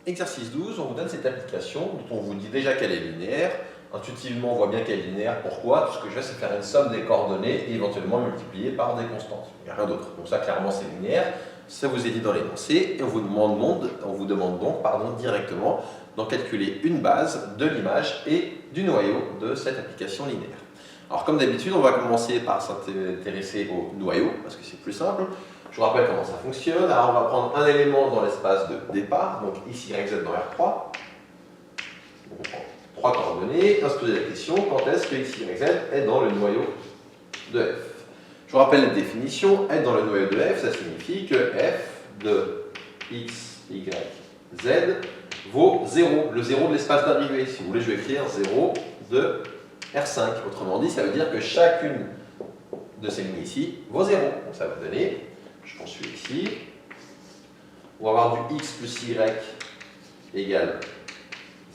Exercice 12, on vous donne cette application dont on vous dit déjà qu'elle est linéaire. Intuitivement, on voit bien qu'elle est linéaire. Pourquoi? Tout ce que je fais, c'est faire une somme des coordonnées et éventuellement multiplier par des constantes. Il n'y a rien d'autre. Donc ça, clairement, c'est linéaire. Ça vous est dit dans l'énoncé et on vous demande donc directement d'en calculer une base de l'image et du noyau de cette application linéaire. Alors comme d'habitude, on va commencer par s'intéresser au noyau parce que c'est plus simple. Je vous rappelle comment ça fonctionne. Alors on va prendre un élément dans l'espace de départ, donc ici y, z dans R3. Donc on prend trois coordonnées et on se pose la question, quand est-ce que x, y, z est dans le noyau de f? Je vous rappelle la définition, être dans le noyau de f, ça signifie que f de x, y, z vaut 0, le 0 de l'espace d'arrivée. Si vous voulez, je vais écrire 0 de R5. Autrement dit, ça veut dire que chacune de ces lignes ici vaut 0. Donc ça va donner, je poursuis ici, on va avoir du x plus y égale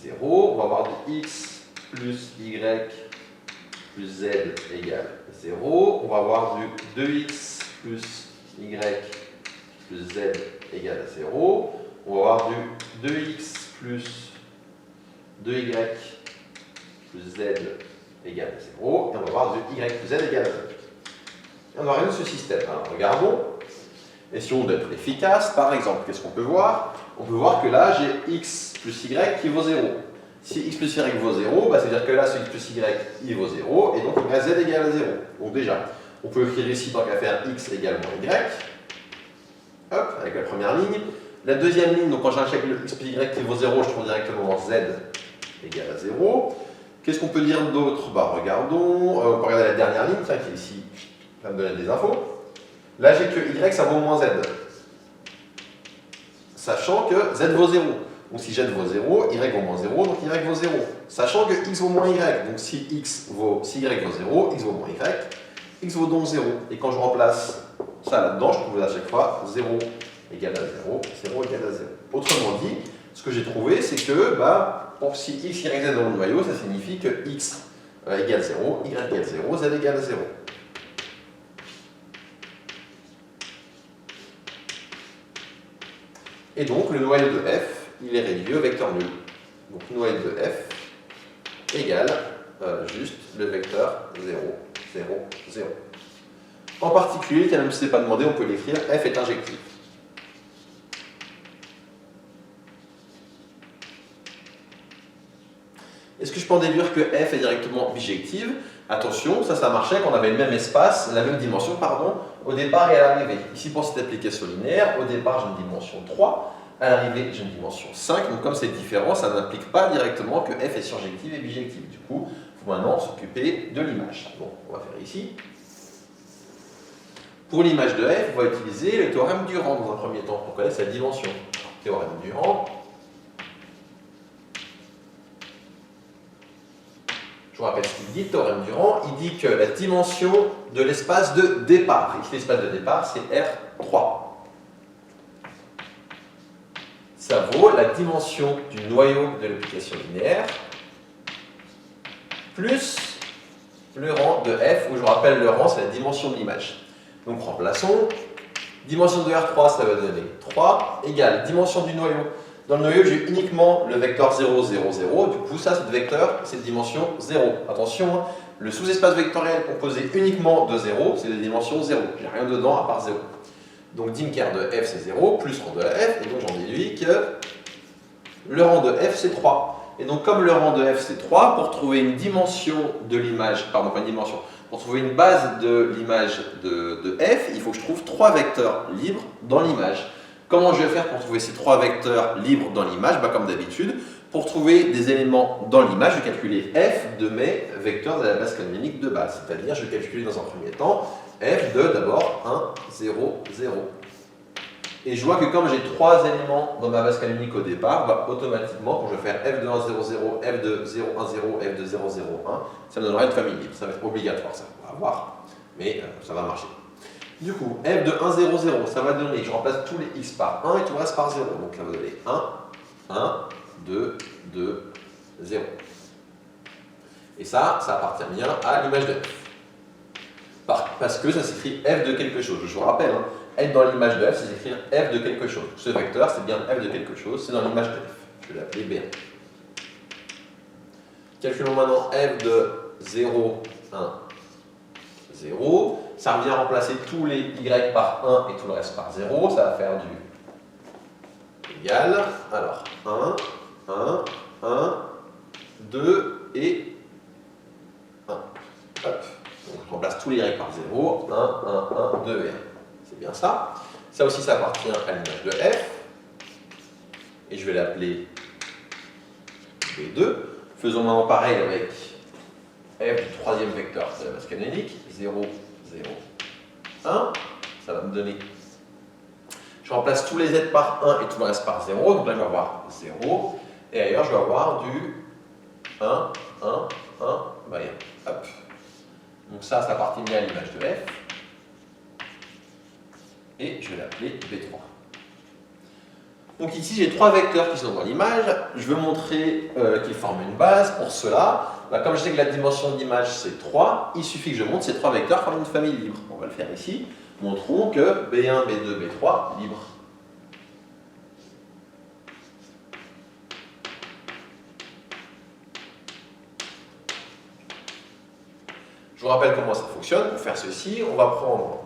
0, on va avoir du x plus y plus z égale 0, on va avoir du 2x plus y plus z égale 0, on va avoir du 2x plus 2y plus z égale 0, et on va avoir du y plus z égale 0. Et on va résoudre ce système. Alors regardons, et si on doit être efficace, par exemple, qu'est-ce qu'on peut voir? On peut voir que là, j'ai x plus y qui vaut 0. Si x plus y vaut 0, bah, c'est-à-dire que là, ce x plus y, il vaut 0, et donc y z égale 0. Donc déjà, on peut écrire ici, tant qu'à faire, x égale moins y, hop, avec la première ligne. La deuxième ligne, donc quand j'injecte le x plus y qui vaut 0, je trouve directement z égale à 0. Qu'est-ce qu'on peut dire d'autre? Bah, regardons, on peut regarder la dernière ligne, tiens, qui est ici, ça me donne des infos. Là, j'ai que y, ça vaut moins z. Sachant que z vaut 0. Donc si z vaut 0, y vaut moins 0, donc y vaut 0. Sachant que x vaut moins y, donc si y vaut 0, x vaut moins y, x vaut donc 0. Et quand je remplace ça là-dedans, je trouve à chaque fois 0 égale à 0, 0 égale à 0. Autrement dit, ce que j'ai trouvé, c'est que si x, y, z dans le noyau, ça signifie que x égale 0, y égale 0, z égale 0. Et donc, le noyau de f, il est réduit au vecteur nul. Donc, le noyau de f égale juste le vecteur 0, 0, 0. En particulier, même si ce n'est pas demandé, on peut l'écrire, f est injectif. Est-ce que je peux en déduire que f est directement bijective? Attention, ça marchait quand on avait le même espace, la même dimension, pardon, au départ et à l'arrivée. Ici, pour cette application linéaire, au départ, j'ai une dimension 3, à l'arrivée, j'ai une dimension 5. Donc, comme c'est différent, ça n'implique pas directement que f est surjective et bijective. Du coup, il faut maintenant s'occuper de l'image. Bon, on va faire ici. Pour l'image de f, on va utiliser le théorème Durand dans un premier temps pour connaître sa dimension. Théorème Durand. Je vous rappelle ce qu'il dit, théorème Durand, il dit que la dimension de l'espace de départ, ici l'espace de départ c'est R3, ça vaut la dimension du noyau de l'application linéaire plus le rang de f, où je vous rappelle le rang c'est la dimension de l'image. Donc remplaçons, dimension de R3 ça va donner 3 égale dimension du noyau. Dans le noyau, j'ai uniquement le vecteur 0, 0, 0. Du coup, ça, c'est dimension 0. Attention, le sous-espace vectoriel composé uniquement de 0, c'est de dimension 0. J'ai rien dedans à part 0. Donc, dimker de f, c'est 0, plus rang de f. Et donc, j'en déduis que le rang de f, c'est 3. Et donc, comme le rang de f, c'est 3, pour trouver une dimension de l'image, pardon, pas une dimension, pour trouver une base de l'image de f, il faut que je trouve 3 vecteurs libres dans l'image. Comment je vais faire pour trouver ces 3 vecteurs libres dans l'image? Comme d'habitude, pour trouver des éléments dans l'image, je vais calculer f de mes vecteurs de la base canonique de base. C'est-à-dire, je vais calculer dans un premier temps f de d'abord 1, 0, 0. Et je vois que comme j'ai 3 éléments dans ma base canonique au départ, automatiquement, quand je vais faire f de 1, 0, 0, f de 0, 1, 0, f de 0, 0, 1, ça me donnera une famille libre. Ça va être obligatoire, ça. On va voir, mais ça va marcher. Du coup, f de 1, 0, 0, ça va donner, je remplace tous les x par 1 et tout le reste par 0. Donc ça va donner 1, 1, 2, 2, 0. Et ça appartient bien à l'image de f. Parce que ça s'écrit f de quelque chose. Je vous rappelle, être dans l'image de f, c'est écrire f de quelque chose. Ce vecteur, c'est bien f de quelque chose, c'est dans l'image de f. Je vais l'appeler B1. Calculons maintenant f de 0, 1, 0. Ça revient remplacer tous les y par 1 et tout le reste par 0. Ça va faire du égal. Alors, 1, 1, 1, 2 et 1. Hop. Donc, je remplace tous les y par 0. 1, 1, 1, 2 et 1. C'est bien ça. Ça aussi, ça appartient à l'image de f. Et je vais l'appeler B2. Faisons maintenant pareil avec f du troisième vecteur de la base canonique. 0, 0, 1. Ça va me donner... Je remplace tous les z par 1 et tout le reste par 0. Donc là, je vais avoir 0. Et ailleurs, je vais avoir du 1, 1, 1, bah, 1. Hop. Donc ça appartient bien à l'image de f. Et je vais l'appeler B3. Donc ici, j'ai trois vecteurs qui sont dans l'image. Je veux montrer qu'ils forment une base. Pour cela, bah, comme je sais que la dimension d'image, c'est 3, il suffit que je montre ces trois vecteurs forment une famille libre. On va le faire ici. Montrons que B1, B2, B3, libre. Je vous rappelle comment ça fonctionne. Pour faire ceci, on va prendre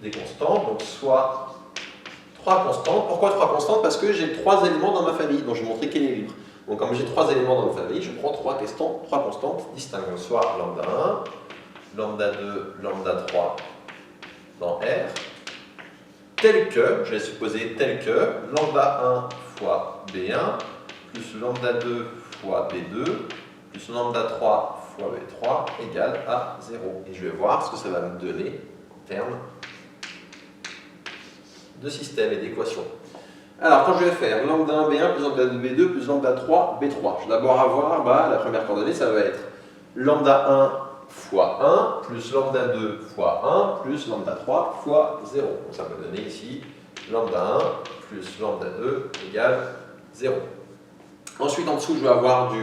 des constantes, donc soit 3 constantes. Pourquoi 3 constantes? Parce que j'ai 3 éléments dans ma famille, dont je vais montrer qu'elle est libre. Donc comme j'ai 3 éléments dans ma famille, je prends 3 constantes distinctes. Soit lambda 1, lambda 2, lambda 3 dans R, tel que, je vais supposer tel que, lambda 1 fois B1, plus lambda 2 fois B2, plus lambda 3 fois B3 égale à 0. Et je vais voir ce que ça va me donner en termes de système et d'équation. Alors, quand je vais faire lambda 1 B1 plus lambda 2 B2 plus lambda 3 B3, je vais d'abord avoir, la première coordonnée, ça va être lambda 1 fois 1 plus lambda 2 fois 1 plus lambda 3 fois 0. Donc ça va me donner ici lambda 1 plus lambda 2 égale 0. Ensuite, en dessous, je vais avoir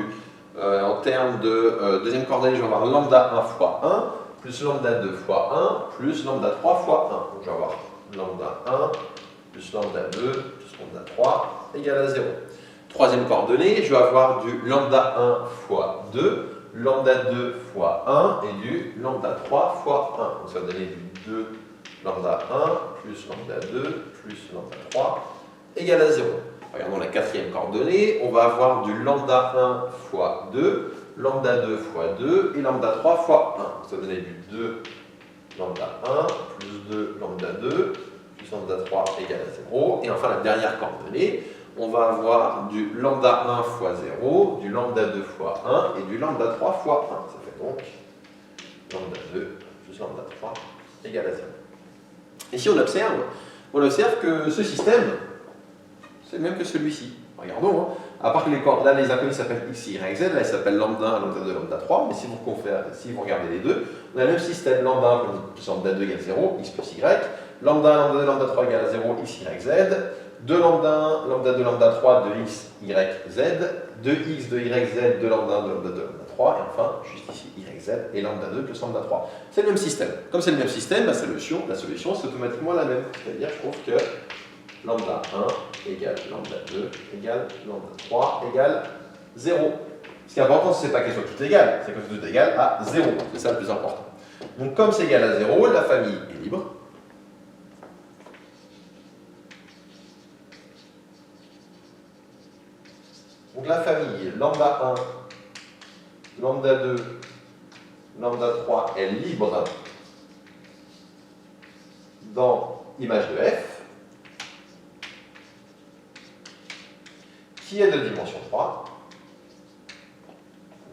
en termes de deuxième coordonnée, je vais avoir lambda 1 fois 1 plus lambda 2 fois 1 plus lambda 3 fois 1. Donc je vais avoir lambda 1 plus lambda 2 plus lambda 3 égale à 0. Troisième coordonnée, je vais avoir du lambda 1 fois 2, lambda 2 fois 1 et du lambda 3 fois 1. Donc ça va donner du 2 lambda 1 plus lambda 2 plus lambda 3 égale à 0. Regardons la quatrième coordonnée, on va avoir du lambda 1 fois 2, lambda 2 fois 2 et lambda 3 fois 1. Ça va donner du 2 lambda 1 plus 2 lambda 2 plus lambda 3 égale à 0. Et enfin la dernière coordonnée, on va avoir du lambda 1 fois 0, du lambda 2 fois 1 et du lambda 3 fois 1. Ça fait donc lambda 2 plus lambda 3 égale à 0. Ici on observe que ce système, c'est le même que celui-ci. Regardons, hein. À part que là les inconnus s'appellent x, y, z, là ils s'appellent lambda 1, lambda 2, lambda 3, mais si vous regardez les deux, on a le même système, lambda 1 plus lambda 2 égale 0, x plus y, lambda 1, lambda 2, lambda 3 égale à 0, x, y, z, 2 lambda 1, lambda 2, lambda 3, 2x, y, z, 2x, 2y, z, 2 lambda 1, 2 lambda 2, lambda 3, et enfin, juste ici, y, z, et lambda 2 plus lambda 3. C'est le même système. Comme c'est le même système, la solution c'est automatiquement la même. C'est-à-dire, je trouve que lambda 1 égale lambda 2 égale lambda 3 égale 0. Ce qui est important, ce n'est pas question de tout égal, c'est que tout est égal à 0. C'est ça le plus important. Donc comme c'est égal à 0, la famille est libre. Donc la famille lambda 1, lambda 2, lambda 3 est libre dans image de f, qui est de dimension 3,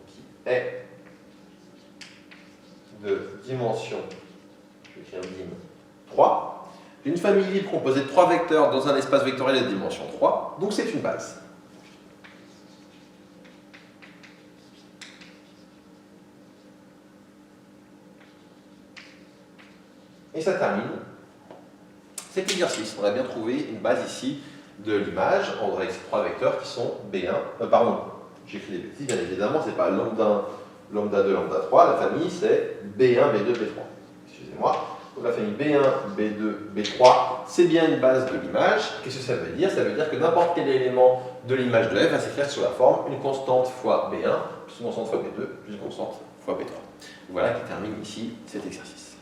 qui est de dimension, je vais écrire dim 3, une famille libre composée de 3 vecteurs dans un espace vectoriel de dimension 3, donc c'est une base. Et ça termine cet exercice. On a bien trouvé une base ici de l'image, avec ces 3 vecteurs qui sont B1, pardon, j'écris des bêtises, bien évidemment, c'est pas lambda 1, lambda 2, lambda 3, la famille c'est B1, B2, B3. Excusez-moi. Donc la famille B1, B2, B3, c'est bien une base de l'image. Qu'est-ce que ça veut dire? Ça veut dire que n'importe quel élément de l'image de f va s'écrire sous la forme une constante fois B1, plus une constante fois B2, plus une constante fois B3. Voilà qui termine ici cet exercice.